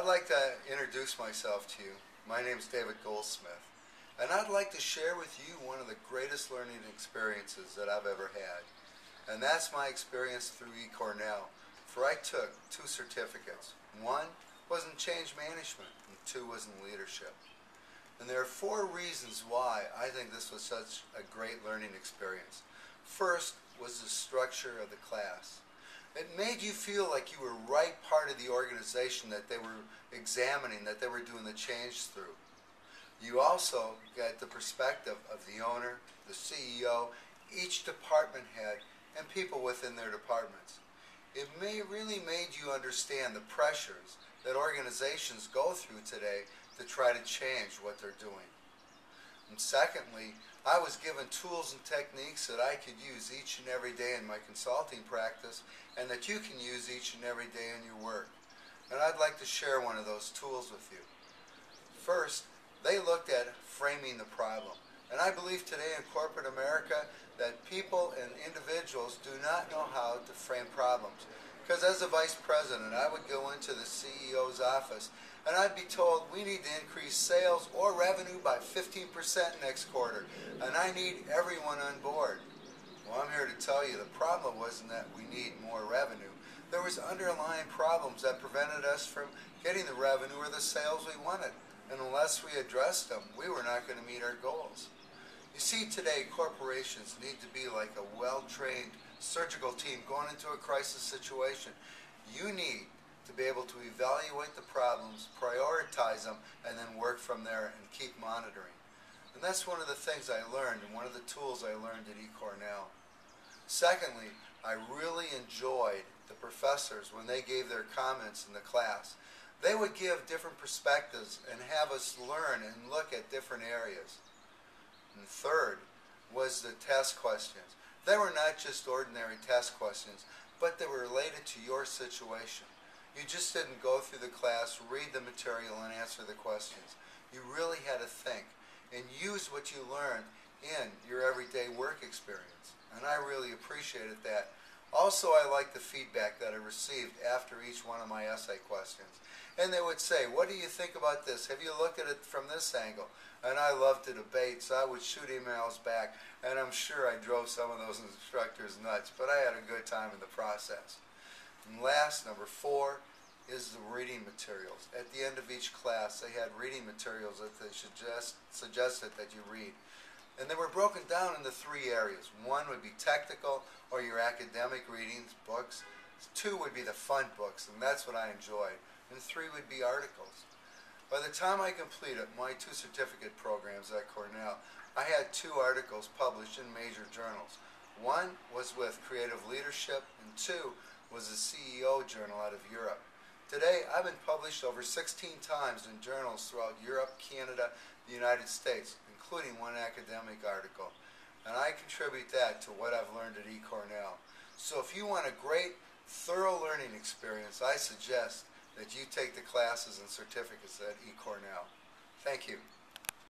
I'd like to introduce myself to you. My name is David Goldsmith, and I'd like to share with you one of the greatest learning experiences that I've ever had. And that's my experience through eCornell, for I took 2 certificates. One was in change management, and 2 was in leadership. And there are 4 reasons why I think this was such a great learning experience. First was the structure of the class. It made you feel like you were right part of the organization that they were examining, that they were doing the change through. You also got the perspective of the owner, the CEO, each department head, and people within their departments. It really made you understand the pressures that organizations go through today to try to change what they're doing. And secondly, I was given tools and techniques that I could use each and every day in my consulting practice, and that you can use each and every day in your work. And I'd like to share one of those tools with you. First, they looked at framing the problem. And I believe today in corporate America that people and individuals do not know how to frame problems. Because as a vice president, I would go into the CEO's office and I'd be told we need to increase sales or revenue by 15% next quarter, and I need everyone on board. Well, I'm here to tell you the problem wasn't that we need more revenue. There was underlying problems that prevented us from getting the revenue or the sales we wanted. And unless we addressed them, we were not going to meet our goals. You see, today corporations need to be like a well-trained surgical team going into a crisis situation. You need to be able to evaluate the problems, prioritize them, and then work from there and keep monitoring. And that's one of the things I learned, and one of the tools I learned at eCornell. Secondly, I really enjoyed the professors when they gave their comments in the class. They would give different perspectives and have us learn and look at different areas. And third was the test questions. They were not just ordinary test questions, but they were related to your situation. You just didn't go through the class, read the material, and answer the questions. You really had to think and use what you learned in your everyday work experience. And I really appreciated that. Also, I liked the feedback that I received after each one of my essay questions. And they would say, what do you think about this? Have you looked at it from this angle? And I loved to debate, so I would shoot emails back, and I'm sure I drove some of those instructors nuts, but I had a good time in the process. And last, number 4, is the reading materials. At the end of each class, they had reading materials that they suggested that you read. And they were broken down into 3 areas. 1 would be technical, or your academic readings, books. 2 would be the fun books, and that's what I enjoyed. And 3 would be articles. By the time I completed my 2 certificate programs at Cornell, I had 2 articles published in major journals. 1 was with Creative Leadership, and 2 was the CEO journal out of Europe. Today, I've been published over 16 times in journals throughout Europe, Canada, the United States, including 1 academic article. And I contribute that to what I've learned at eCornell. So if you want a great, thorough learning experience, I suggest that you take the classes and certificates at eCornell. Thank you.